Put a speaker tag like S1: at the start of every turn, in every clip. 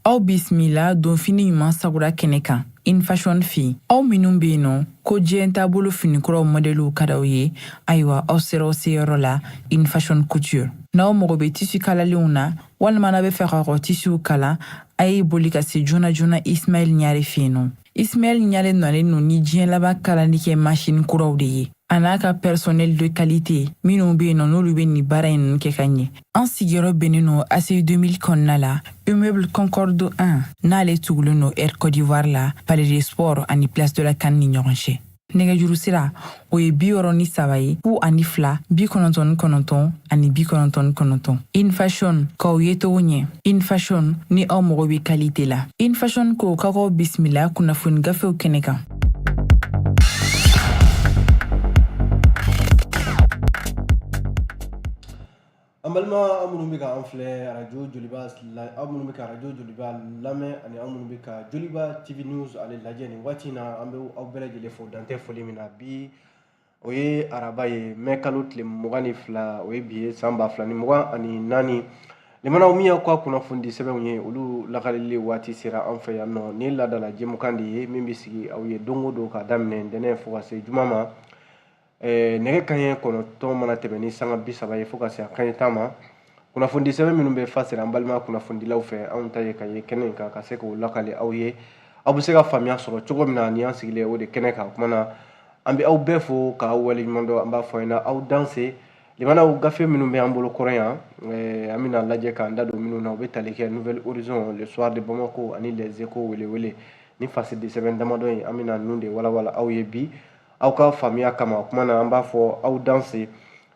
S1: Aw bismillah don fini ɲuman sagura kɛnɛ kan In Fashion Fi. Aw minnu be yen nɔ ko diɲɛ taabolo finikuraw modeliw ka d'aw ye, ayiwa aw sera aw seyɔrɔ la In Fashion Couture. N'aw mago be tisi kalalenw na walima n'a be fɛ ka tisiw kala, a ye boli ka se joona joona Ismaël Ɲare fe yen nɔ. Ismaël Ɲare nɔlen no ni diɲɛ laban kalali kɛ machine kuraw de ye. A n'a ka personnel de qualité minnu be yen nɔ n'olu be nin baara in kɛ ka ɲɛ. An sigiyɔrɔ bɛnnen no ACI 2000 kɔnɔna la, Immeuble Concorde 1 n'ale tugulen no Air Côte d'Ivoire la Palais des Sports ani Place de la Canne ni ɲɔgɔn cɛ. Nɛgɛjuru sira o ye 63 ye 02 99 ani 99. In Fashion k'aw ye togo ɲɛ. In Fashion ni aw mago be qualité la. In Fashion ko k'aw bisimila kunnafoni gafew kɛnɛ kan.
S2: Ambalma minnu bɛ ka an filɛ radio Joliba aw minnu bɛ ka radio Joliba lamɛn ani aw minnu bɛ ka Joliba TV News ale lajɛ nin waati in na an bɛ aw bɛɛ lajɛlen fo dan tɛ foli min na bi o ye araba ye mai kalo tile 22 o ye bi ye san 2024 limanaw min y'aw ka kunnafoni sɛbɛnw ye olu lakalili waati sera an fɛ yan nɔ ni laadala jɛmukan de ye min bɛ sigi aw ye don o don ka daminɛ ntɛnɛn fo ka se juma ma. Nɛgɛ kanɲɛ 9 mana tɛmɛ ni sanga 30 ye fo ka se a kanɲɛ 10 ma kunnafoni sɛbɛn minnu bɛ fasɛrɛ an balima kunnafonidilaw fɛ anw ta ye ka ye kɛnɛ in kan ka se k'o lakale aw ye aw bɛ se ka faamuya sɔrɔ cogo min na ni an sigilen o de kɛnɛ kan kuma na an bɛ aw bɛɛ fo k'aw waleɲuman dɔn an b'a fɔ ɲɛna aw danse limanaw gafe minnu bɛ an bolo kɔrɔ yan an bɛna lajɛ k'an da don minnu na u bɛ tali kɛ Nouvelle Horizon le soir de Bamako ani les Échos welewele ni fasidi sɛbɛn damadɔ in an bɛna ninnu de walawala aw ye bi aw ka faamuya kama o kuma na an b'a fɔ aw danse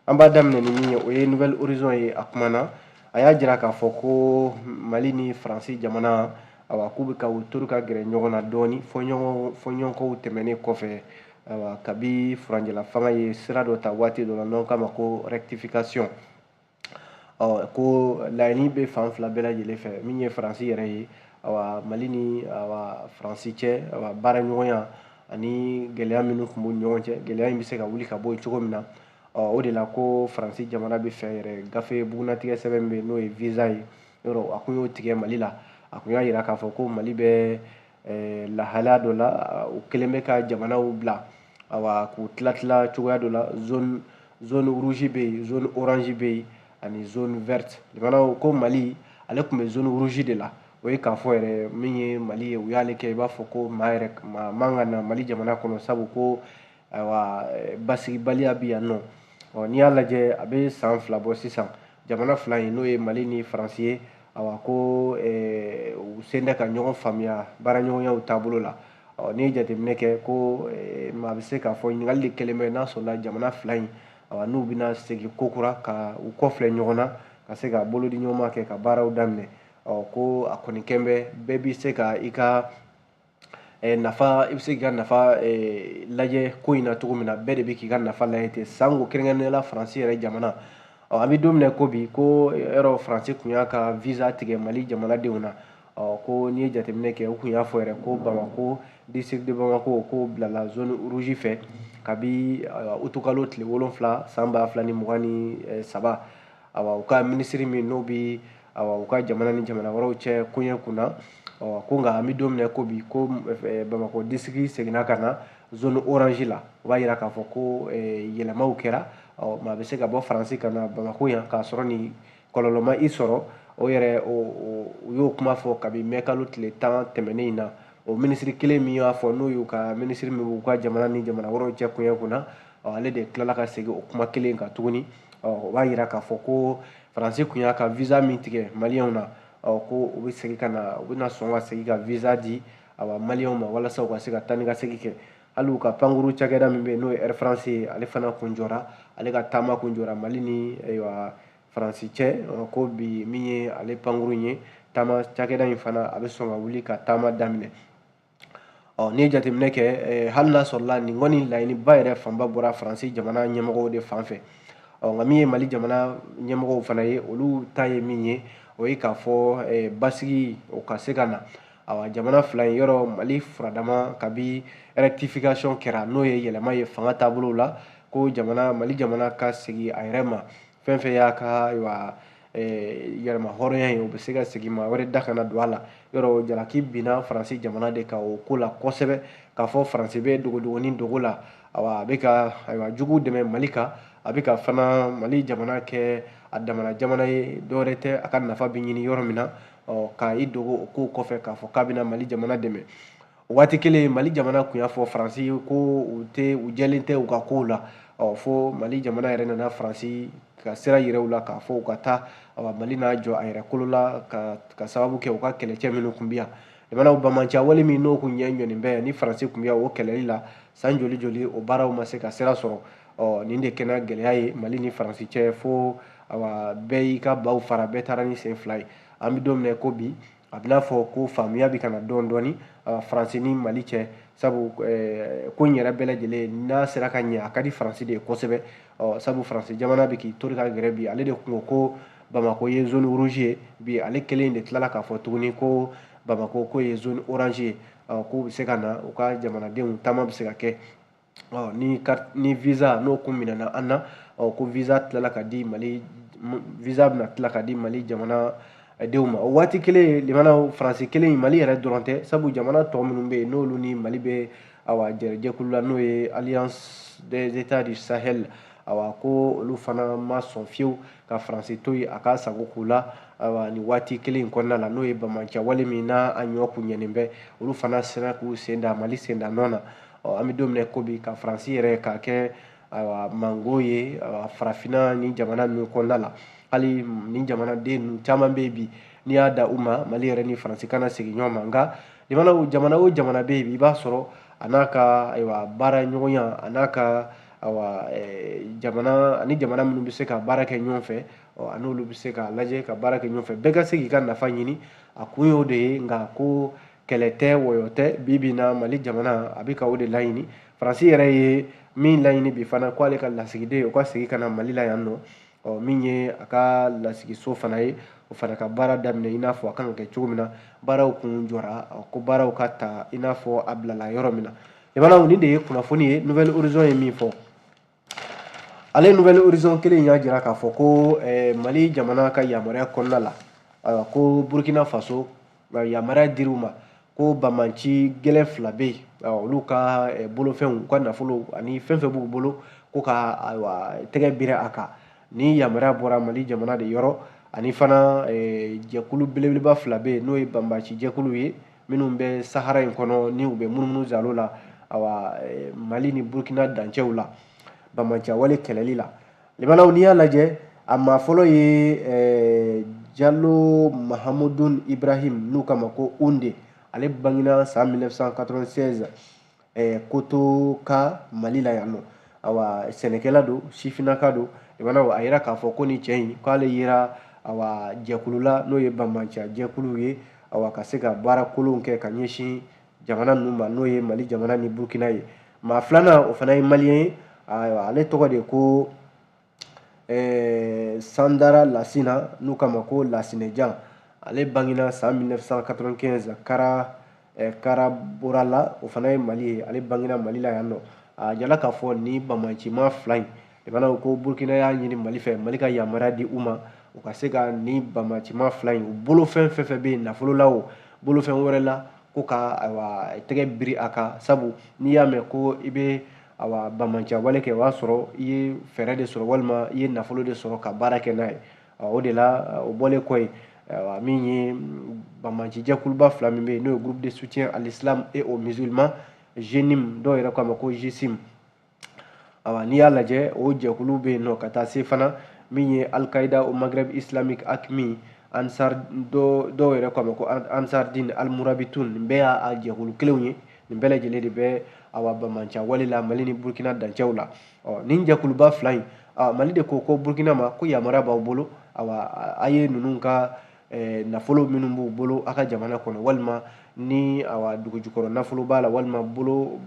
S2: an b'a daminɛ ni min ye o ye Nouvelle Horizon ye a kuma na a y'a jira k'a fɔ ko Mali ni Faransi jamana awa k'u bɛ ka u tori ka gɛrɛ ɲɔgɔn na dɔɔni fɔɲɔgɔnkɔw tɛmɛnen kɔfɛ awa kabi furanjɛla fanga ye sira dɔ ta waati dɔ la n'an k'a ma ko rectification ko laɲini bɛ fan fila bɛɛ lajɛlen fɛ min ye Faransi yɛrɛ ye awa Mali ni awa Faransi cɛ awa baara ɲɔgɔnya ani gɛlɛya minnu tun b'u ni ɲɔgɔn cɛ gɛlɛya in bɛ se ka wuli ka bɔ yen cogo min na o de la ko Faransi jamana bɛ fɛ yɛrɛ gafe bugunatigɛ sɛbɛn min bɛ n'o ye visa ye yɔrɔ a kun y'o tigɛ Mali la a kun y'a jira k'a fɔ ko Mali bɛ lahalaya dɔ la u kɛlen bɛ ka jamanaw bila awa k'u tila cogoya dɔ la zone rouge bɛ yen zone orange bɛ yen ani zone verte jamanaw ko Mali ale tun bɛ zone rouge de la o ye k'a fɔ yɛrɛ min ye Mali ye u y'ale kɛ i b'a fɔ ko maa man ka na Mali jamana kɔnɔ sabu ko ayiwa basigibaliya bɛ yan nɔ n'i y'a lajɛ a bɛ san 2 bɔ sisan jamana fila in n'o ye Mali ni Faransi ye awa ko u sen tɛ ka ɲɔgɔn faamuya baara ɲɔgɔnyaw taabolo la n'i ye jateminɛ kɛ ko maa bɛ se k'a fɔ ɲininkali de kɛlen bɛ n'a sɔrɔla jamana fila in awa n'u bɛna segin ko kura ka u kɔfilɛ ɲɔgɔn na ka se ka bolodi ɲɔgɔnma kɛ ka baaraw daminɛ ko a kɔni kɛn bɛ bɛɛ bɛ se ka i ka nafa i bɛ se k'i ka nafa lajɛ ko in na cogo min na bɛɛ de bɛ k'i ka nafa lajɛ ten sanko kɛrɛnkɛrɛnnenya la Faransi yɛrɛ jamana an bɛ don min na ko bi ko yɔrɔ Faransi tun y'a ka visa tigɛ Mali jamanadenw na ko n'i ye jateminɛ kɛ u tun y'a fɔ yɛrɛ ko Bamako district de Bamako ko bilala zone rouge fɛ kabi utukalo tile 7 san 2023 awa u ka minisiri min n'o bɛ awa u ka jamana ni jamana wɛrɛw cɛ koɲɛ kunna ko nka an bɛ don min na ko bi ko Bamako district seginna ka na zone orange la o b'a jira k'a fɔ ko yɛlɛmaw kɛra maa bɛ se ka bɔ Faransi ka na Bamako yan k'a sɔrɔ ni kɔlɔlɔ ma i sɔrɔ o yɛrɛ u y'o kuma fɔ kabi mai kalo tile 10 tɛmɛnen in na o minisiri kelen min y'a fɔ n'o y'u ka minisiri min b'u ka jamana ni jamana wɛrɛw cɛ koɲɛ kunna ale de tilala ka segin o kuma kelen kan tuguni o b'a jira k'a fɔ ko Faransi tun y'a ka visa min tigɛ maliyɛnw na ko u bɛ segin ka na u bɛna sɔn ka segin ka visa di awa maliyɛnw ma walasa u ka se ka taa ni ka segin kɛ hali u ka pankuru cakɛda min bɛ yen n'o ye Air France ye ale fana kun jɔra ale ka taama kun jɔra Mali ni Faransi cɛ ko bi min ye ale pankuru ye taama cakɛda in fana a bɛ sɔn ka wuli ka taama daminɛ n'i ye jateminɛ kɛ hali n'a sɔrɔla nin kɔni laɲiniba yɛrɛ fanba bɔra Faransi jamana ɲɛmɔgɔw de fan fɛ nka min ye Mali jamana ɲɛmɔgɔw fana ye olu ta ye min ye o ye k'a fɔ basigi o ka se ka na awa jamana fila in yɔrɔ Mali furadama kabi rectification kɛra n'o ye yɛlɛma ye fanga taabolo la ko Mali jamana ka segin a yɛrɛ ma fɛn fɛn y'a ka yɛrɛma hɔrɔnya ye o bɛ se ka segin maa wɛrɛ da kana don a la yɔrɔ jalaki binna faransi jamana de kan o ko la kosɛbɛ k'a fɔ faransi bɛ dogodogoni dogo la a bɛ ka ayiwa jugu dɛmɛ mali kan a bɛ ka fana mali jamana kɛ a damana jamana ye dɔwɛrɛ tɛ a ka nafa bɛ ɲini yɔrɔ min na ka i dogo o ko kɔfɛ k'a fɔ k'a bɛna mali jamana dɛmɛ o waati kelen mali jamana tun y'a fɔ faransi ye ko u jɛlen tɛ u ka kow la fo mali jamana yɛrɛ nana faransi ka sira yira u la k'a fɔ u ka taa mali n'a jɔ a yɛrɛ kolo la ka sababu kɛ u ka kɛlɛcɛ minnu tun bɛ yan jamanaw bamanciya wale min n'o kun ɲɛ ɲɔnin bɛ yan ni faransi tun bɛ yan o kɛlɛli la san joli joli o baaraw ma se ka sira sɔrɔ nin de kɛra gɛlɛya ye mali ni faransi cɛ fo bɛɛ y'i ka baw fara bɛɛ taara ni sen fila ye an bɛ don min na ko bi a bɛ n'a fɔ ko faamuya bɛ kana dɔɔnin dɔɔnin faransi ni mali cɛ sabu ko in yɛrɛ bɛɛ lajɛlen n'a sera ka ɲɛ a ka di faransi de ye kosɛbɛ sabu faransi jamana bɛ k'i tori ka gɛrɛ bi ale de kun ko bamako ye zone rouge ye bi ale kelen de tilala k'a fɔ tuguni ko bamako ko ye zone orange ye k'u bɛ se ka na u ka jamanadenw taama bɛ se ka kɛ ni visa n'o kun minɛna an na ko visa tilala ka di mali visa bɛna tila ka di mali jamana denw ma o waati kelen limanaw faransi kelen mali yɛrɛ dɔrɔn tɛ sabu jamana tɔ minnu bɛ yen n'olu ni mali bɛ jɛkulu la n'o ye alliance des états du sahel ko olu fana ma sɔn fiyewu ka faransi to yen a ka sago k'u la nin waati kelen in kɔnɔna la n'o ye bamanciya wale min n'a ɲɔ kun ɲɛnen bɛ olu fana sera k'u sen da mali sen da nɔ na an bɛ don min na ko bi ka faransi yɛrɛ k'a kɛ mango ye farafinna ni jamana ninnu kɔnɔna la hali ni jamanaden ninnu caman bɛ yen bi n'i y'a da u ma mali yɛrɛ ni faransi kana segin ɲɔgɔn ma nka jamana o jamana bɛ yen bi i b'a sɔrɔ a n'a ka baara ɲɔgɔnya a n'a ka jamana minnu bɛ se ka baara kɛ ɲɔgɔn fɛ a n'olu bɛ se ka lajɛ ka baara kɛ ɲɔgɔn fɛ bɛɛ ka se k'i ka nafa ɲini a kun y'o de ye nka ko kɛlɛ tɛ wɔyɔ tɛ bi na mali jamana a bɛ ka o de laɲini faransi yɛrɛ ye min laɲini bi fana k'ale ka lasigiden o ka segin ka na mali la yan nɔ min ye a ka lasigiso fana ye o fana ka baara daminɛ i n'a fɔ a kan ka kɛ cogo min na baaraw kun jɔra ko baaraw ka ta i n'a fɔ a bilala yɔrɔ min na jamanaw nin de ye kunnafoni ye nouvelle horizon ye min fɔ ale nouvelle horizon kelen y'a jira k'a fɔ ko mali jamana ka yamaruya kɔnɔna la ko burkina faso yamaruya dir'u ma ko bamanci gɛlɛn fila bɛ yen olu ka bolofɛnw u ka nafolo ani fɛn fɛn b'u bolo ko ka tɛgɛ biri a kan ni yamaruya bɔra mali jamana de yɔrɔ ani fana jɛkulu belebeleba fila bɛ yen n'o ye banbaci jɛkulu ye minnu bɛ sahara in kɔnɔ ni u bɛ munumunu zalo la mali ni burkina dancɛw la bamanciya wale kɛlɛli la limanaw n'i y'a lajɛ a maa fɔlɔ ye jalo mahamudun ibrahim n'u kama ko unde ale bangina san 1996 kotoka mali la yan nɔ sɛnɛkɛla don sifinaka don limanaw a yira k'a fɔ ko ni cɛ in k'ale yera jɛkulu la n'o ye bamanciya jɛkulu ye ka se ka baara kolonw kɛ ka ɲɛsin jamana ninnu ma n'o ye mali jamana ni burkina ye maa filanan o fana ye maliyɛn ye ale tɔgɔ de ko sandara lasina n'u kama ko lasinejan ale bangina san 1995 karaborala o fana ye mali ye ale bangina mali la yan nɔ a jala k'a fɔ ni bamancima fila in jamana ko burkina y'a ɲini mali fɛ mali ka yamaruya di u ma u ka se ka ni bamancima fila in u bolofɛn fɛn fɛn bɛ yen nafolo la o bolofɛn wɛrɛ la ko ka tɛgɛ biri a kan sabu n'i y'a mɛn ko i bɛ bamanciya wale kɛ o y'a sɔrɔ i ye fɛɛrɛ de sɔrɔ walima i ye nafolo de sɔrɔ ka baara kɛ n'a ye o de la o bɔlen kɔ ye min ye bamanci jɛkuluba fila min bɛ yen n'o ye groupe de soutien à l'islam et aux musulmans GENIM dɔw yɛrɛ k'a ma ko GSIM n'i y'a lajɛ o jɛkulu bɛ yen nɔ ka taa se fana min ye al-qaida au maghreb islamique acmi ansar dɔw yɛrɛ k'a ma ko ansar din al-murabitun nin bɛɛ y'a jɛkulu kelenw ye nin bɛɛ lajɛlen de bɛ bamanciya wale la mali ni burkina dancɛw la nin jɛkuluba fila in mali de ko burkina ma ko yamaruya b'aw bolo a ye ninnu ka nafolo minnu b'u bolo a ka jamana kɔnɔ walima ni dugu jukɔrɔ nafolo b'a la walima bolo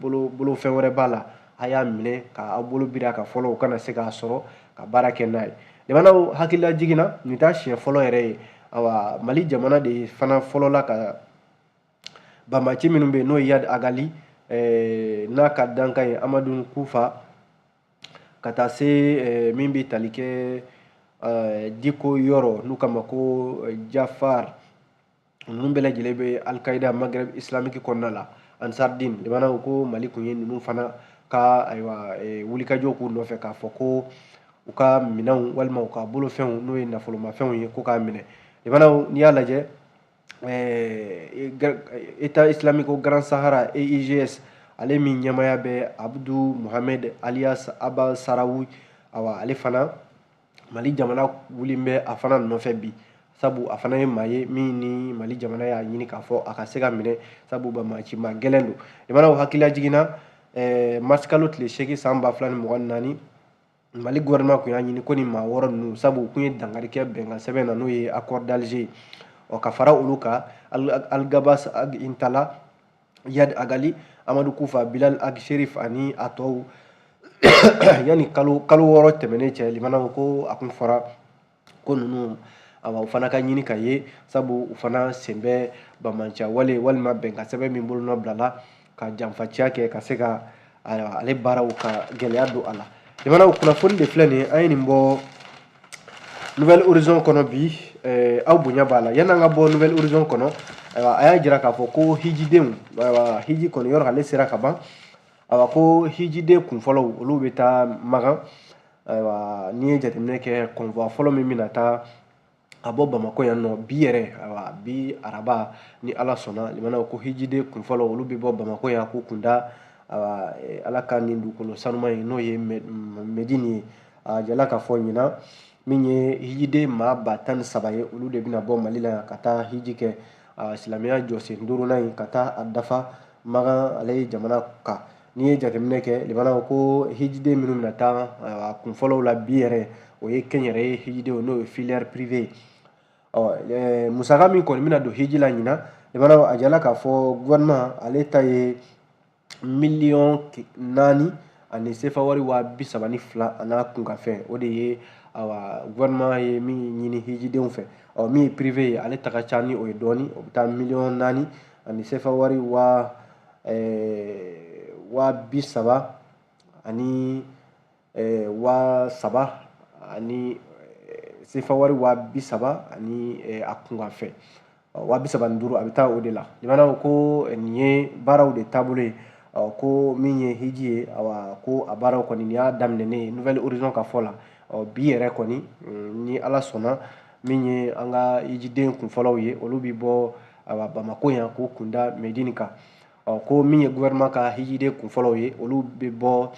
S2: fɛn wɛrɛ b'a la a y'a minɛ k'aw bolo biri a kan fɔlɔ u kana se k'a sɔrɔ ka baara kɛ n'a ye jamanaw hakilila jiginna nin t'a siɲɛ fɔlɔ yɛrɛ ye mali jamana de fana fɔlɔ la ka banbaci minnu bɛ yen n'o ye yad agali n'a ka dankan ye amadu kufa ka taa se min bɛ tali kɛ diko yoro n'u kama ko Jafar ninnu bɛɛ lajɛlen bɛ Al-Qaida Maghreb islamique kɔnɔna la Ansar Din limana ko Mali kun ye ninnu fana ka ayiwa wulikajɔ k'u nɔfɛ k'a fɔ ko u ka minɛnw walima u ka bolofɛnw n'o ye nafolomafɛnw ye ko k'a minɛ limana n'i y'a lajɛ État islamique au Grand Sahara EIGS ale min ɲɛmaya bɛ Abdou Mohamed alias Aba Sarawi ale fana Mali jamana wulilen bɛ a fana nɔfɛ bi sabu a fana ye maa ye min ni Mali jamana y'a ɲini k'a fɔ a ka se ka minɛ sabu banbaacimaa gɛlɛn don limana hakilila jiginna mars kalo tile 8 san 2024 Mali gouvernement kun y'a ɲini ko ni maa 6 ninnu sabu u kun ye dankari kɛ bɛnkan sɛbɛn na n'o ye accord d'Alger ka fara olu kan Al-Gabas Ag Intala Yad Agali Amadou Koufa Bilal Ag Sherif ani a tɔw yani kalo 6 tɛmɛnen cɛ limana ko a kun fɔra ko ninnu u fana ka ɲini ka ye sabu u fana sen bɛ bamanciya wale walima bɛnkan sɛbɛn min bolonɔ bilala ka janfaciya kɛ ka se ka ale baaraw ka gɛlɛya don a la limana kunnafoni de filɛ nin ye an ye nin bɔ Nouvelle Horizon kɔnɔ bi aw bonya b'a la yan'an ka bɔ Nouvelle Horizon kɔnɔ a y'a jira k'a fɔ ko hijidenw hiji kɔni yɔrɔ ale sera ka ban ko hijiden kunfɔlɔw olu bɛ taa Magan n'i ye jateminɛ kɛ convoi fɔlɔ min bɛna taa a bɔ Bamako yan nɔ bi yɛrɛ bi araba ni Ala sɔnna limana ko hijiden kunfɔlɔ olu bɛ bɔ Bamako yan k'u kunda Ala ka nin dugukolo sanuman ye n'o ye Medini ye a jala ka fɔ ɲina min ye hijiden maa 13 ye olu de bɛna bɔ Mali la yan ka taa hiji kɛ silamɛya jɔsen 5nan in ka taa a dafa Magan ale ye jamana kan n'i ye jateminɛ kɛ limana ko hijiden minnu bɛna taa kunfɔlɔw la bi yɛrɛ o ye kɛnyɛrɛye hijidenw n'o ye filière privée musaka min kɔni bɛna don hiji la ɲina limana a jala k'a fɔ gouvernement ale ta ye 4,000,000 ani sefa wari 32 a n'a kunkafɛn o de ye gouvernement ye min ɲini hijidenw fɛ min ye privé ye ale ta ka ca ni o ye dɔɔni o bɛ taa 4,000,000 ani sefa wari 30,000 ani 3,000 ani sefa wari 30,000 ani a kunkafɛn 35 a bɛ taa o de la limana ko nin ye baaraw de taabolo ye ko min ye hiji ye ko a baaraw kɔni nin y'a daminɛnen ye Nouvelle Horizon ka fɔ la bi yɛrɛ kɔni ni Ala sɔnna min ye an ka hijiden kunfɔlɔw ye olu bɛ bɔ Bamako yan k'u kunda Medini kan ko min ye gouvernement ka hijiden kunfɔlɔw ye olu bɛ bɔ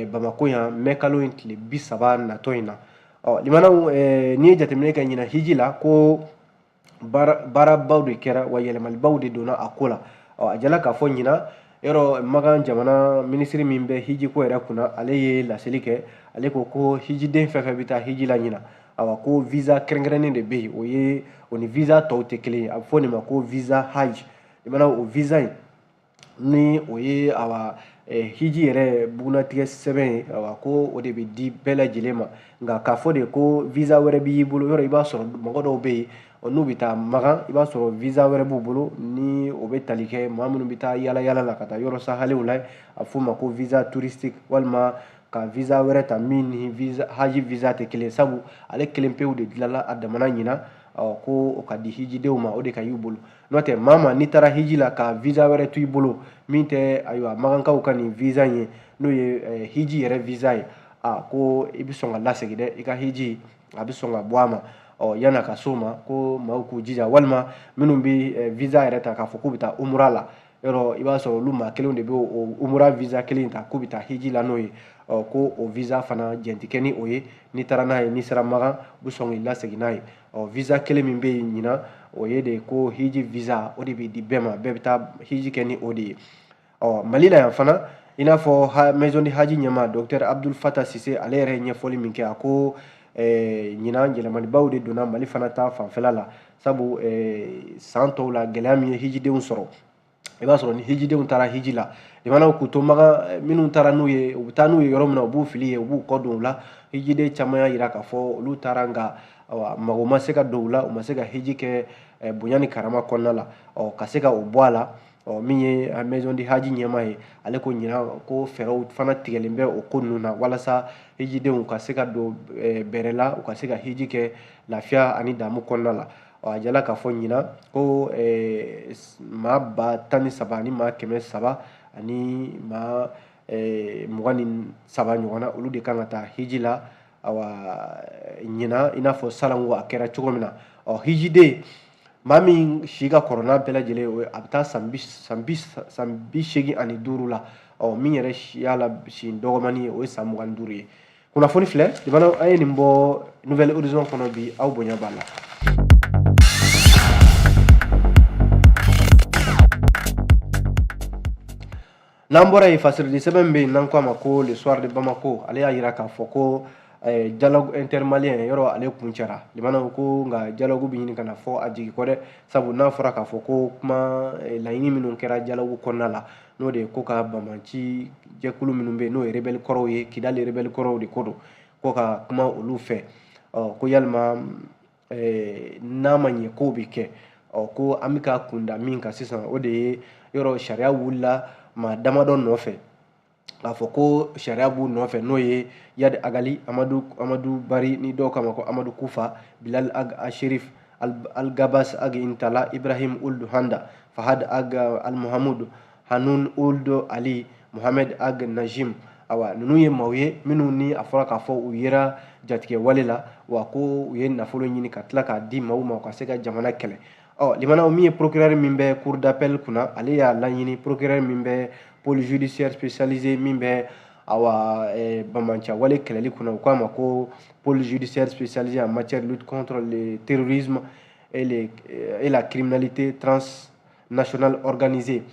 S2: Bamako yan mai kalo in tile 30 natɔ in na limana n'i ye jateminɛ kɛ ɲina hiji la ko baarabaw de kɛra wa yɛlɛmalibaw de donna a ko la a jala k'a fɔ ɲina yɔrɔ Magan jamana minisiri min bɛ hiji ko yɛrɛ kunna ale ye laseli kɛ ale ko hijiden fɛn fɛn bɛ taa hiji la ɲina ko visa kɛrɛnkɛrɛnnen de bɛ yen o ni visa tɔw tɛ kelen ye a bɛ fɔ nin ma ko visa hajj limana o visa in ni o ye hiji yɛrɛ bugunatigɛ sɛbɛn ye ko o de bɛ di bɛɛ lajɛlen ma nka k'a fɔ de ko visa wɛrɛ b'i bolo yɔrɔ i b'a sɔrɔ mɔgɔ dɔw bɛ yen n'u bɛ taa Magan i b'a sɔrɔ visa wɛrɛ b'u bolo ni o bɛ tali kɛ maa minnu bɛ taa yala yala la ka taa yɔrɔ sahalenw la a f'o ma ko visa touristique walima ka visa wɛrɛ ta min ni haji visa tɛ kelen sabu ale kelen pewu de dilanla a damana ɲina ko o ka di hijidenw ma o de ka y'u bolo n'o tɛ maa n'i taara hiji la ka visa wɛrɛ to i bolo min tɛ ayiwa Magankaw ka nin visa in ye n'o ye hiji yɛrɛ visa ye ko i bɛ sɔn ka lasegin dɛ i ka hiji a bɛ sɔn ka bɔ a ma yan'a ka s'o ma ko maaw k'u jija walima minnu bɛ visa yɛrɛ ta k'a fɔ k'u bɛ taa umura la yɔrɔ i b'a sɔrɔ olu maa kelenw de bɛ o umura visa kelen ta k'u bɛ taa hiji la n'o ye ko o visa fana jɛn tɛ kɛ ni o ye n'i taara n'a ye n'i sera Magan u bɛ sɔn k'i lasegin n'a ye visa kelen min bɛ yen ɲina o ye de ko hiji visa o de bɛ di bɛɛ ma bɛɛ bɛ taa hiji kɛ ni o de ye Mali la yan fana i n'a fɔ maison de haji ɲɛmaa docteur Abdul Fatah Sise ale yɛrɛ ye ɲɛfɔli min kɛ a ko ɲina yɛlɛmalibaw de donna Mali fana ta fanfɛla la sabu san tɔw la gɛlɛya min ye hijidenw sɔrɔ i b'a sɔrɔ ni hijidenw taara hiji la limanaw k'u to Magan minnu taara n'u ye u bɛ taa n'u ye yɔrɔ min na u b'u fili ye u b'u kɔ don u la hijiden caman y'a jira k'a fɔ olu taara nka mago ma se ka don u la u ma se ka hiji kɛ bonya ni karama kɔnɔna la ka se ka o bɔ a la min ye a maison de haji ɲɛma ye ale ko ɲina ko fɛɛrɛw fana tigɛlen bɛ o ko ninnu na walasa hijidenw ka se ka don bɛrɛ la u ka se ka hiji kɛ lafiya ani damu kɔnɔna la a jala k'a fɔ ɲina ko maa 13 ani maa 300 ani maa 23 ɲɔgɔnna olu de kan ka taa hiji la ɲina i n'a fɔ salanko a kɛra cogo min na hijiden maa min si ka kɔrɔ n'a bɛɛ lajɛlen a bɛ taa san 85 la min yɛrɛ y'a la si dɔgɔmani ye o ye san 25 ye kunnafoni filɛ jamana an ye nin bɔ Nouvelle Horizon kɔnɔ bi aw bonya b'a la. N'an bɔra yen fasirili sɛbɛn bɛ yen n'an ko a ma ko le soir de Bamako ale y'a jira k'a fɔ ko dialogue intermalien yɔrɔ ale kuncɛra limanaw ko nka dialogue bɛ ɲini ka na fɔ a jigi kɔ dɛ sabu n'a fɔra k'a fɔ ko kuma laɲini minnu kɛra dialogue kɔnɔna la n'o de ye ko ka Bamanci jɛkulu minnu bɛ yen n'o ye rebelle kɔrɔw ye Kidali rebelle kɔrɔw de ko don ko ka kuma olu fɛ ko yalima n'a ma ɲɛ kow bɛ kɛ ko an bɛ ka kunda min kan sisan o de ye yɔrɔ sariya wulila maa damadɔ nɔfɛ k'a fɔ ko sariya b'u nɔfɛ n'o ye Yadi Agali Amadu Bari ni dɔw kama ko Amadu Kufa Bilal Ag Asherif Al-Gabas Ag Intala Ibrahim Ould Handa Fahad Ag Al-Muhammad Hanun Ould Ali Mohamed Ag Najim ninnu ye maaw ye minnu ni a fɔra k'a fɔ u yera jatigɛ wale la wa ko u ye nafolo ɲini ka tila k'a di maaw ma u ka se ka jamana kɛlɛ limanaw min ye procureur min bɛ cour d'appel kunna ale y'a laɲini procureur min bɛ pôle judiciaire spécialisé min bɛ Bamanci wale kɛlɛli kunna u k'a ma ko pôle judiciaire spécialisé en matière de lutte contre le terrorisme et la criminalité transnationale organisée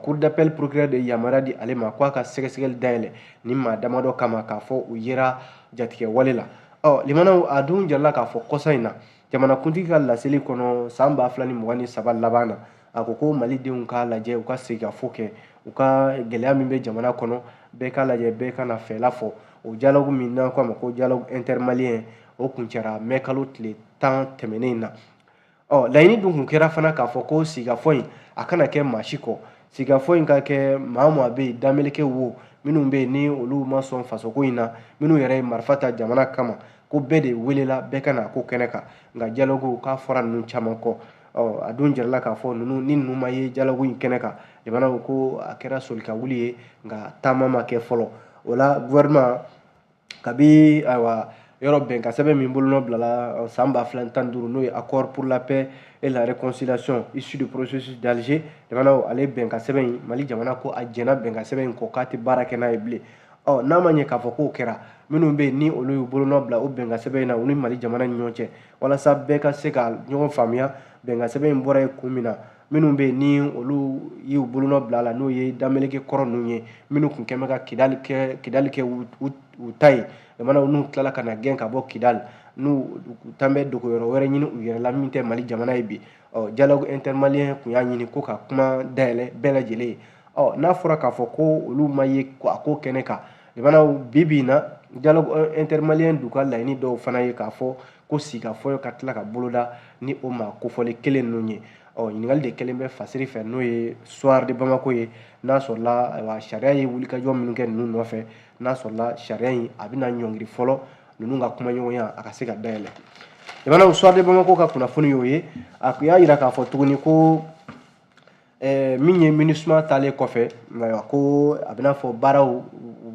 S2: cour d'appel procureur de yamaruya di ale ma k'a ka sɛgɛsɛgɛli dayɛlɛ ni maa damadɔ kama k'a fɔ u yera jatigɛ wale la limanaw a dun jarala k'a fɔ kɔsa in na jamanakuntigi ka laseli kɔnɔ san 2023 laban na a ko malidenw k'a lajɛ u ka sigikafɔ kɛ u ka gɛlɛya min bɛ jamana kɔnɔ bɛɛ k'a lajɛ bɛɛ ka na fɛla fɔ o dialogue min n'an ko a ma ko dialogue intermalien o kuncɛra mai kalo tile 10 tɛmɛnen na laɲini dun kun kɛra fana k'a fɔ ko sigikafɔ in a kana kɛ maa si kɔ sigikafɔ in ka kɛ maa maa bɛ yen dameleke wo minnu bɛ yen ni olu ma sɔn fasoko in na minnu yɛrɛ ye marifa ta jamana kama ko bɛɛ de welela bɛɛ ka na ko kɛnɛ kan nka dialogue k'a fɔra ninnu caman kɔ a dun jarala k'a fɔ ni ninnu ma ye dialogue in kɛnɛ kan jamanaw ko a kɛra solika wuli ye nka taama ma kɛ fɔlɔ o la gouvernement kabi yɔrɔ bɛnkan sɛbɛn min bolonɔ bilala san 2015 n'o ye accord pour la paix et la réconciliation issu du processus d'Alger jamanaw ale bɛnkan sɛbɛn in Mali jamana ko a jɛna bɛnkan sɛbɛn in kɔ k'a tɛ baara kɛ n'a ye bilen n'a ma ɲɛ k'a fɔ k'o kɛra minnu bɛ yen ni olu y'u bolonɔ bila o bɛnkan sɛbɛn in na u ni Mali jamana ni ɲɔgɔn cɛ walasa bɛɛ ka se ka ɲɔgɔn faamuya bɛnkan sɛbɛn in bɔra yen kun min na minnu bɛ yen ni olu y'u bolonɔ bila a la n'o ye dameleke kɔrɔ ninnu ye minnu kun kɛn bɛ ka Kidali kɛ u ta ye jamanaw n'u tilala ka na gɛn ka bɔ Kidali n'u tan bɛ dogoyɔrɔ wɛrɛ ɲini u yɛrɛ la min tɛ Mali jamana ye bi dialogue intermalien kun y'a ɲini ko ka kuma dayɛlɛ bɛɛ lajɛlen ye n'a fɔra k'a fɔ ko olu ma ye a ko kɛnɛ kan jamanaw bi na dialogue intermalien du ka laɲini dɔw fana ye k'a fɔ ko sigikafɔ ka tila ka boloda ni o ma kofɔli kelen ninnu ye ɲininkali de kɛlen bɛ fasiri fɛ n'o ye soir de Bamako ye n'a sɔrɔla sariya ye wulikajɔ minnu kɛ ninnu nɔfɛ n'a sɔrɔla sariya in a bɛna ɲɔngiri fɔlɔ ninnu ka kumaɲɔgɔnya a ka se ka dayɛlɛ jamanaw soir de Bamako ka kunnafoni y'o ye a y'a jira k'a fɔ tuguni ko min ye MINUSMA taalen kɔfɛ ko a bɛna fɔ baaraw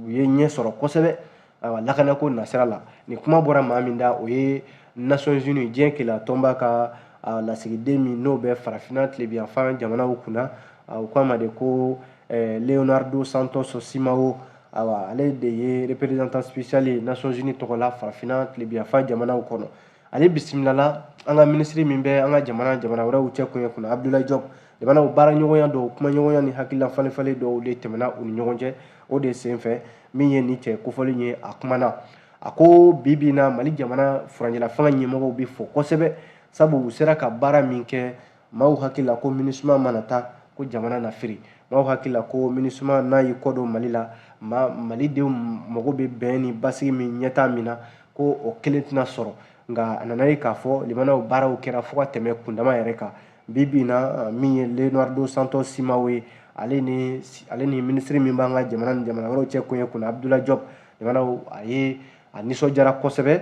S2: u ye ɲɛ sɔrɔ kosɛbɛ lakanako nasira la ni kuma bɔra maa min da o ye Nations Unies diɲɛ kɛlɛ tɔnba ka lasigiden min n'o bɛ farafinna tilebiyanfan jamanaw kunna u k'a ma de ko Leonardo Santos Simao ale de ye représentant spécial ye Nations Unies tɔgɔla farafinna tilebiyanfan jamanaw kɔnɔ ale bisimilala an ka ministre min bɛ an ka jamana wɛrɛw cɛ kun ye kunna Abdoulaye Diop jamanaw baara ɲɔgɔnya dɔw kuma ɲɔgɔnya ni hakilila falen dɔw de tɛmɛna u ni ɲɔgɔn cɛ o de senfɛ min ye ni cɛ kofɔli ye a kumana a ko bi na Mali jamana furanjɛla fanga ɲɛmɔgɔw bɛ fɔ kosɛbɛ sabu u sera ka baara min kɛ maaw hakilila ko MINUSMA mana taa ko jamana na firi maaw hakilila ko MINUSMA n'a y'i kɔdon Mali la malidenw mago bɛ bɛn ni basigi min ɲɛtaa min na ko o kelen tɛna sɔrɔ nka a nana ye k'a fɔ limanaw baaraw kɛra fo ka tɛmɛ kundama yɛrɛ kan bibi na min ye Leonardo Santos Simao ye ale ni ministre min b'an ka jamana ni jamana wɛrɛw cɛ kun ye kunna Abdoulaye Diop jamana a nisɔndiyara kosɛbɛ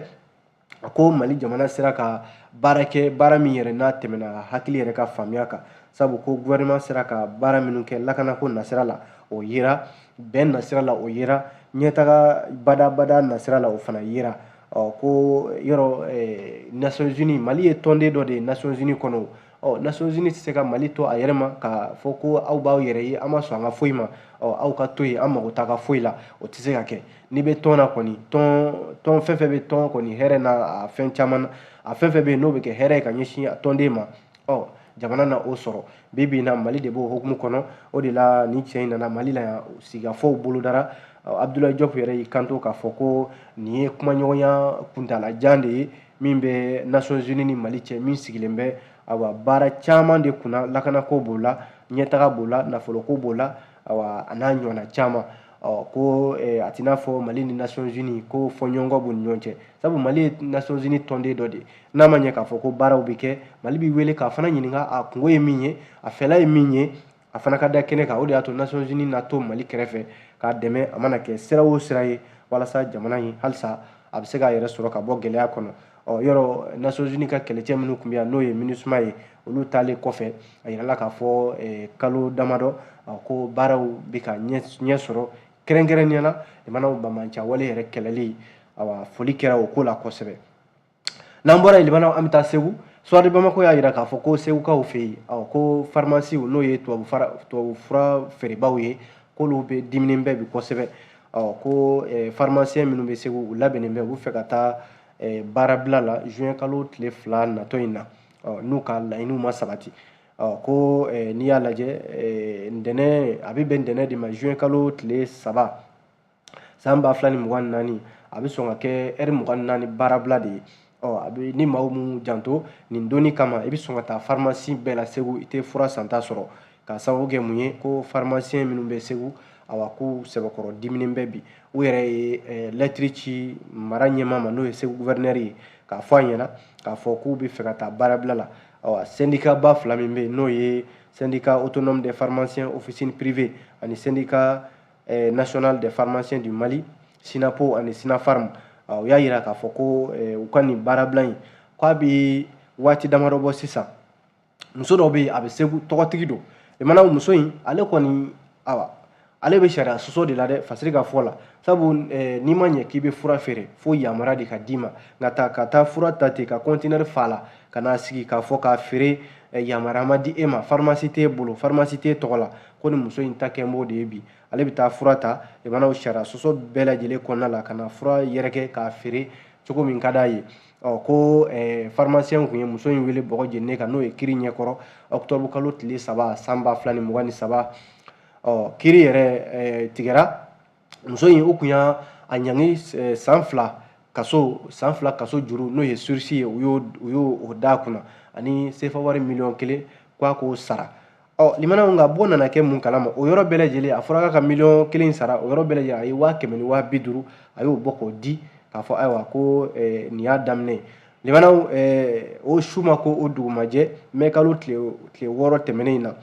S2: a ko Mali jamana sera ka baara min yɛrɛ n'a tɛmɛna hakili yɛrɛ ka faamuya kan sabu ko gouvernement sera ka baara minnu kɛ lakanako nasira la o yera bɛn nasira la o yera ɲɛtaga badabada nasira la o fana yera ko yɔrɔ Nations Unies Mali ye tɔnden dɔ de ye Nations Unies kɔnɔ Nations Unies tɛ se ka Mali to a yɛrɛ ma k'a fɔ ko aw b'aw yɛrɛ ye an ma sɔn an ka foyi ma aw ka to yen an mago t'a ka foyi la o tɛ se ka kɛ n'i bɛ tɔn na kɔni tɔn fɛn fɛn bɛ tɔn kɔni hɛrɛ n'a fɛn caman a fɛn fɛn bɛ yen n'o bɛ kɛ hɛrɛ ye ka ɲɛsin a tɔnden ma jamana na o sɔrɔ bi in na Mali de b'o hukumu kɔnɔ o de la ni cɛ in nana Mali la yan sigikafɔw bolodara Abdoulaye Diop yɛrɛ y'i kanto k'a fɔ ko nin ye kumaɲɔgɔnya kuntalajan de ye min bɛ Nations Unies ni Mali cɛ min sigilen bɛ baara caman de kunna lakanako b'o la ɲɛtaga b'o la nafoloko b'o la a n'a ɲɔgɔnna caman ko a t'i n'a fɔ Mali ni Nations Unies ko fɔɲɔgɔnkɔ b'u ni ɲɔgɔn cɛ sabu Mali ye Nations Unies tɔnden dɔ de ye n'a ma ɲɛ k'a fɔ ko baaraw bɛ kɛ Mali b'i wele k'a fana ɲininka a kungo ye min ye a fɛla ye min ye a fana ka da kɛnɛ kan o de y'a to Nations Unies na to Mali kɛrɛfɛ k'a dɛmɛ a mana kɛ sira o sira ye walasa jamana in halisa a bɛ se k'a yɛrɛ sɔrɔ ka bɔ gɛlɛya kɔnɔ yɔrɔ Nations Unies ka kɛlɛcɛ minnu tun bɛ yan n'o ye MINUSMA ye olu taalen kɔfɛ a yirala k'a fɔ kalo damadɔ ko baaraw bɛ ka ɲɛ sɔrɔ kɛrɛnkɛrɛnnenya la jamanaw banbanca wale yɛrɛ kɛlɛli foli kɛra o ko la kosɛbɛ n'an bɔra yen Libanaw an bɛ taa Segu Soir de Bamako y'a jira k'a fɔ ko segukaw fɛ yen ko pharmacie n'o ye tubabu fura feerebaw ye k'olu bɛ diminen bɛ bi kosɛbɛ ko pharmacien minnu bɛ Segu u labɛnnen bɛ u bɛ fɛ ka taa baarabila la juin kalo tile 2 natɔ in na n'u ka laɲiniw ma sabati ko n'i y'a lajɛ ntɛnɛn a bɛ bɛn ntɛnɛn de ma juin kalo tile 3 san 2024 a bɛ sɔn ka kɛ heure 24 baarabila de ye a bɛ ni maaw mun janto nin donni kama i bɛ sɔn ka taa pharmacie bɛɛ la Segu i tɛ fura santa sɔrɔ k'a sababu kɛ mun ye ko pharmacien minnu bɛ Segu k'u sɛbɛkɔrɔ diminen bɛ bi u yɛrɛ ye lettre ci mara ɲɛmaa ma n'o ye Segu gouverneur ye k'a fɔ a ɲɛna k'a fɔ k'u bɛ fɛ ka taa baarabila la syndicat ba fila min bɛ yen n'o ye syndicat autonome des pharmaciens officine privée ani syndicat national des pharmaciens du Mali SINAPO ani SINAPHARM u y'a jira k'a fɔ ko u ka nin baarabila in k'a bɛ waati damadɔ bɔ sisan muso dɔ bɛ yen a bɛ Segu tɔgɔtigi don limanaw muso in ale kɔni ale bɛ sariya sɔsɔ de la dɛ fasiri ka fɔ la sabu n'i ma ɲɛ k'i bɛ fura feere fo yamaruya de ka d'i ma nka ka taa fura ta ten ka conteneur fa la ka n'a sigi k'a fɔ k'a feere yamaruya ma di e ma pharmacie t'e bolo pharmacie t'e tɔgɔ la ko ni muso in ta kɛ n b'o de ye bi ale bɛ taa fura ta limanaw sariya sɔsɔ bɛɛ lajɛlen kɔnɔna la ka na fura yɛrɛkɛ k'a feere cogo min ka d'a ye ko pharmacien kun ye muso in wele bɔgɔ jeninen kan n'o ye kiri ɲɛkɔrɔ octobre kalo tile 3 san 2023 kiri yɛrɛ tigɛra muso in u kun y'a ɲangi san fila kaso juru n'o ye sursis ye u y'o d'a kunna ani sefa wari miliyɔn 1 k'a k'o sara limanaw nka bɔ nana kɛ mun kalama o yɔrɔ bɛɛ lajɛlen a fɔra k'a ka miliyɔn 1 sara o yɔrɔ bɛɛ lajɛlen a ye 100,000 ni 50,000 a y'o bɔ k'o di k'a fɔ ayiwa ko nin y'a daminɛ limanaw o su ma ko o dugumajɛ mai kalo tile 6 tɛmɛnen in na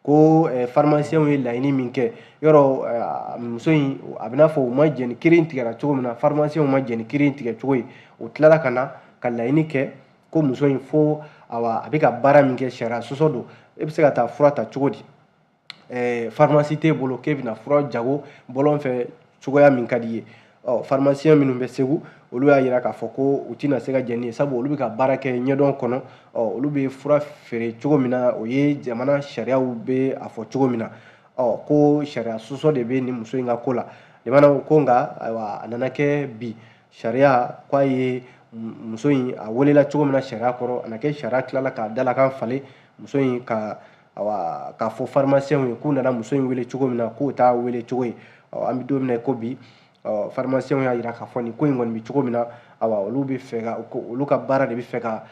S2: ko pharmacien ye laɲini min kɛ yɔrɔ muso in a bɛ n'a fɔ u ma jɛn ni kiiri in tigɛra cogo min na pharmacien ma jɛn ni kiiri in tigɛ cogo ye u tilala ka na ka laɲini kɛ ko muso in fo a bɛ ka baara min kɛ sariya sɔsɔ don e bɛ se ka taa fura ta cogo di pharmacie t'e bolo k'e bɛna fura jago bɔlɔn fɛ cogoya min ka di ye pharmacien minnu bɛ Segu olu y'a jira k'a fɔ ko u tɛna se ka jɛn ni ye sabu olu bɛ ka baara kɛ ɲɛdɔn kɔnɔ olu bɛ fura feere cogo min na o ye jamana sariyaw bɛ a fɔ cogo min na ko sariya sɔsɔ de bɛ nin muso in ka ko la limanaw ko nka ayiwa a nana kɛ bi sariya k'a ye muso in a welela cogo min na sariya kɔrɔ a na kɛ sariya tilala k'a dalakan falen muso in k'a fɔ pharmacien ye k'u nana muso in wele cogo min na k'o t'a wele cogo ye an bɛ don min na ko bi pharmacien y'a jira k'a fɔ nin ko in kɔni bɛ cogo min na olu bɛ fɛ ka olu ka baara de bɛ fɛ ka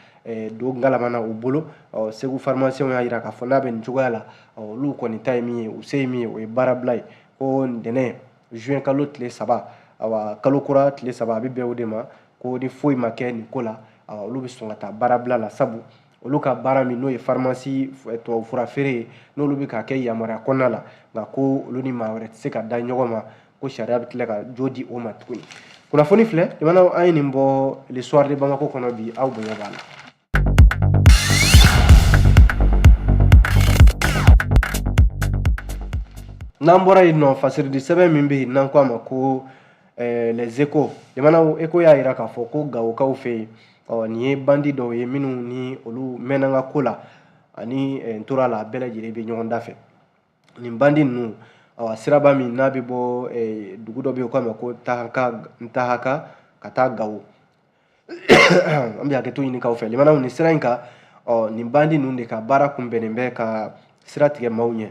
S2: don galamana u bolo Segu pharmacien y'a jira k'a fɔ n'a bɛ nin cogoya la olu kɔni ta ye min ye u se ye min ye o ye baarabila ye ko ntɛnɛn juin kalo tile 3 kalo kura tile 3 a bɛ bɛn o de ma ko ni foyi ma kɛ nin ko la olu bɛ sɔn ka taa baarabila la sabu olu ka baara min n'o ye pharmacie tubabu fura feere n'olu bɛ ka kɛ yamaruya kɔnɔna la nka ko olu ni maa wɛrɛ tɛ se ka da ɲɔgɔn ma ko sariya bɛ tila ka jo di o ma tuguni kunnafoni filɛ jamanaw an ye nin bɔ l'histoire de Bamako kɔnɔ bi aw bonya b'a la. n'an bɔra yen nɔ fasiridi sɛbɛn min bɛ yen n'an ko a ma ko les échos jamanaw écho y'a jira k'a fɔ ko gawokaw fɛ yen nin ye bandi dɔw ye minnu ni olu mɛnna n ka ko la ani n tora la bɛɛ lajɛlen bɛ ɲɔgɔn da fɛ nin bandi ninnu siraba min n'a bɛ bɔ dugu dɔ bɛ yen o k'a ma ko Ntahaka ka taa Gawo an bɛ hakɛto ɲini k'aw fɛ jamanaw nin sira in kan nin bandi ninnu de ka baara kunbɛnnen bɛ ka sira tigɛ maaw ɲɛ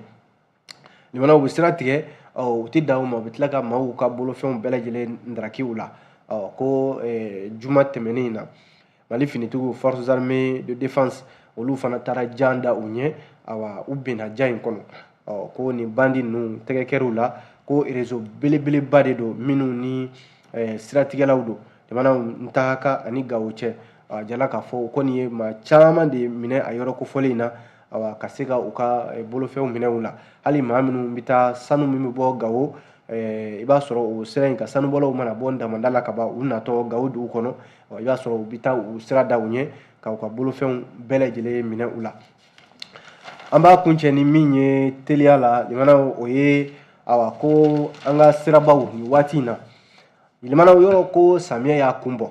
S2: limanaw bɛ sira tigɛ u tɛ dan o ma u bɛ tila ka maaw ka bolofɛnw bɛɛ lajɛlen ndaraki u la ko juma tɛmɛnen in na Mali finitigiw forces armées de défense olu fana taara jan da u ɲɛ u benna jan in kɔnɔ ko nin bandi ninnu tɛgɛ kɛr'u la ko réseau belebeleba de don minnu ni siratigɛlaw don limanaw Ntahaka ani Gawo cɛ a jala k'a fɔ ko nin ye maa caman de minɛ a yɔrɔ kofɔlen in na ka se ka u ka bolofɛnw minɛ u la hali maa minnu bɛ taa sanu min bɛ bɔ Gawo i b'a sɔrɔ o sira in ka sanubɔlaw mana bɔ Damanda la ka ban u natɔ Gawo dugu kɔnɔ i b'a sɔrɔ u bɛ taa u sira da u ɲɛ ka u ka bolofɛnw bɛɛ lajɛlen minɛ u la an b'a kuncɛ ni min ye teliya la limanaw o ye ko an ka sirabaw nin waati in na limanaw yɔrɔ ko samiyɛ y'a kun bɔ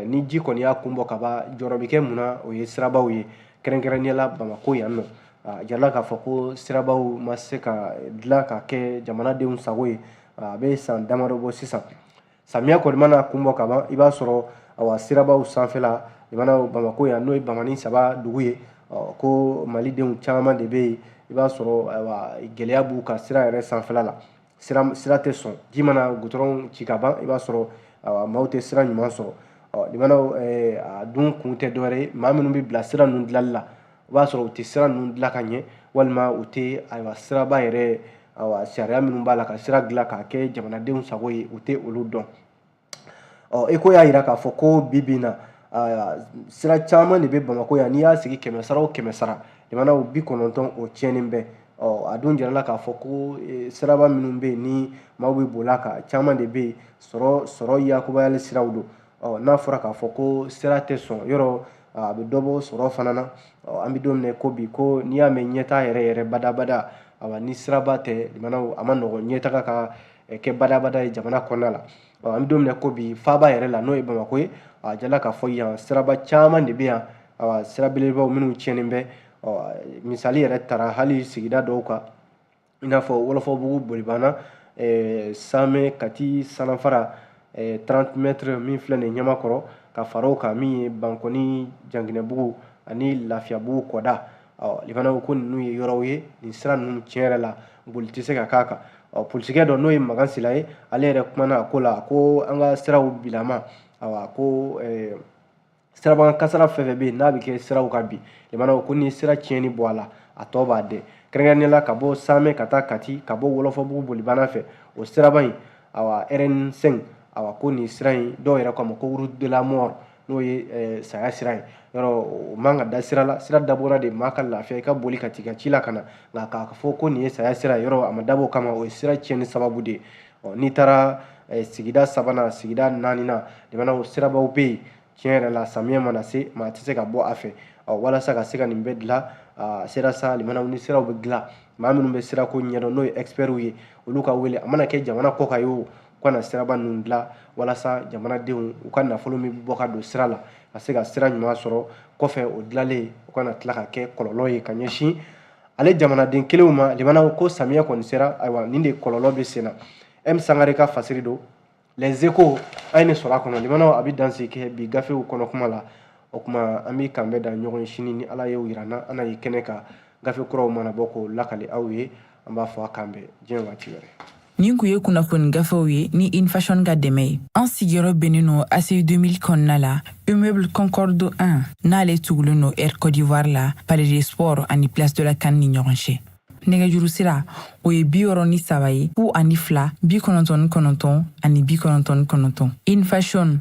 S2: ni ji kɔni y'a kun bɔ ka ban jɔrɔ bɛ kɛ mun na o ye sirabaw ye kɛrɛnkɛrɛnnenya la Bamako yan nɔ a jarala k'a fɔ ko sirabaw ma se ka dilan ka kɛ jamanadenw sago ye a bɛ san damadɔ bɔ sisan samiya kɔni mana kun bɔ ka ban i b'a sɔrɔ sirabaw sanfɛla jamanaw Bamako yan n'o ye Bamani 3 dugu ye ko malidenw caman de bɛ yen i b'a sɔrɔ gɛlɛya b'u ka sira yɛrɛ sanfɛla la sira tɛ sɔn ji mana gudɔrɔn ci ka ban i b'a sɔrɔ maaw tɛ sira ɲuman sɔrɔ limanaw a dun kun tɛ dɔwɛrɛ ye maa minnu bɛ bila sira ninnu dilanli la o b'a sɔrɔ u tɛ sira ninnu dilan ka ɲɛ walima u tɛ siraba yɛrɛ sariya minnu b'a la ka sira dilan k'a kɛ jamanadenw sago ye u tɛ olu dɔn ECHO y'a jira k'a fɔ ko bi bi in na sira caman de bɛ Bamako yan n'i y'a sigi 100 sara o 100 sara limanaw 90 o tiɲɛnen bɛ a dun jirala k'a fɔ ko siraba minnu bɛ yen ni maaw bɛ boli a kan caman de bɛ yen sɔrɔ yakubayali siraw don n'a fɔra k'a fɔ ko sira tɛ sɔn yɔrɔ a bɛ dɔ bɔ sɔrɔ fana na an bɛ don min ko bi ko n'i y'a mɛn ɲɛtaga yɛrɛ badabada ni siraba tɛ limanaw a ma nɔgɔn ɲɛtaga ka kɛ badabada ye jamana kɔnɔna la an bɛ don min ko bi faaba yɛrɛ la n'o ye Bamako ye a jala k'a fɔ yan siraba caman de bɛ yan sira belebelebaw minnu tiɲɛnen bɛ misali yɛrɛ tara hali sigida dɔw kan i n'a fɔ Wɔlɔfɔbugu Bolibana Samɛ Kati Sanafara 30 mètres min filɛ nin ye Ɲamakɔrɔ ka fara o kan min ye Bankɔni Janginɛbugu ani Lafiyabugu Kɔda limanaw ko ninnu ye yɔrɔw ye nin sira ninnu tiɲɛ yɛrɛ la boli tɛ se ka k'a kan polisikɛ dɔ n'o ye Magan Sila ye ale yɛrɛ kumana a ko la ko an ka siraw bilama ko siraban kasara fɛn fɛn bɛ yen n'a bɛ kɛ siraw ka bi limanaw ko ni sira tiɲɛni bɔ a la a tɔ b'a dɛ kɛrɛnkɛrɛnnenya la ka bɔ Samɛ ka taa Kati ka bɔ Wɔlɔfɔbugu Bolibana fɛ o siraban in RN5 ko nin sira in dɔw yɛrɛ k'a ma ko route de la mort n'o ye saya sira ye yɔrɔ o man ka da sira la sira dabɔra de maa ka lafiya i ka boli ka t'i ka ci la ka na nka k'a fɔ ko nin ye saya sira ye yɔrɔ a ma dabɔ o kama o ye sira tiɲɛni sababu de ye n'i taara sigida 3nan sigida 4nan limanaw sirabaw bɛ yen tiɲɛ yɛrɛ la samiyɛ mana se maa tɛ se ka bɔ a fɛ walasa ka se ka nin bɛɛ dilan sira sa limanaw ni siraw bɛ dilan maa minnu bɛ sirako ɲɛdɔn n'o ye expertw ye olu ka wele a mana kɛ jamana kɔ kan ye o u ka na siraba ninnu dilan walasa jamanadenw u ka nafolo min bɛ bɔ ka don sira la ka se ka sira ɲuman sɔrɔ kɔfɛ o dilanlen u kana tila ka kɛ kɔlɔlɔ ye ka ɲɛsin ale jamanaden kelenw ma limanaw ko samiyɛ kɔni sera ayiwa nin de kɔlɔlɔ bɛ sen na M Sangare ka fasiri don les échos a ye ne sɔrɔ a kɔnɔ limanaw a bɛ dansigi kɛ bi gafew kɔnɔ kuma la o kuma an bɛ kan bɛɛ da ɲɔgɔn sini ni ala y'o yira n na an na ye kɛnɛ kan gafe kuraw mana bɔ k'o lakali aw ye an b'a fɔ a kan bɛɛ diɲɛ waati wɛrɛ.
S1: Nin kun ye kunnafoni gafew ye ni Infashion ka dɛmɛ ye an sigiyɔrɔ bɛnnen no ACI 2000 kɔnɔna la immeuble Concorde 1 n'ale tugulen no Air Côte d'Ivoire la Palais des Sports ani Place de la CAN ni ɲɔgɔn cɛ nɛgɛjuru sira o ye 63 ye 92 99 ani 99 Infashion